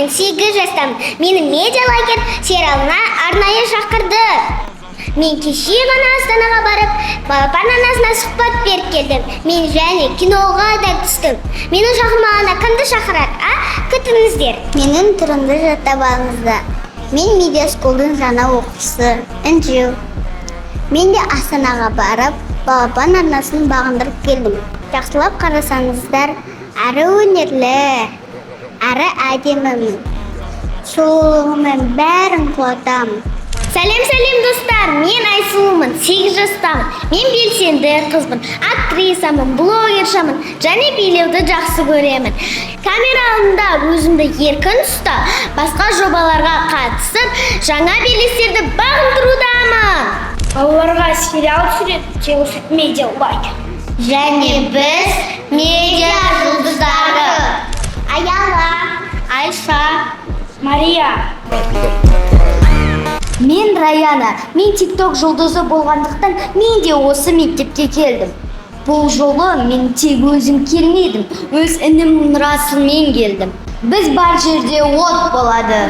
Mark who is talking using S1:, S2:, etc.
S1: Мен 8 жастамын. Мені медиалагер сериалына арнайы шақырды. Мен кеше ғана Астанаға барып, балапан анасына сұхбат беріп келдім. Мен және киноға да түстім. Менің шақырмағанда кімді шақырады, күтіңіздер. Менің түрімді жаттап алыңыздар. Мен медиасколдың жаңа оқушысы, Інжу. Мен де Астанаға барып, балапан арнасын бағындырып келдім. Жақсылап қарасаңыздар, әрі өнерлі, әрі әдемімін. Сұлулығыммен бәрін қуатамын. Сәлем достар, мен Айсұлумын, 8 жастамын. Мен белсенді қызбын, актрисамын, блогершамын, және билеуді жақсы көремін. Камера алдында өзімді еркін ұстап, басқа жобаларға қатысып, жаңа белестерді бағындырудамын.
S2: Балаларға сериал түсіреді, телефон медиалагер.
S1: Және біз медиа жұлдыздары. Аяла, Айша,
S2: Мария.
S3: Мен Раяна, мен TikTok жұлдызы болғандықтан мен де осы мектепке келдім. Бұл жолы мен тек өзім келмедім, өз інім Расылмен келдім. Біз бар жерде от болады.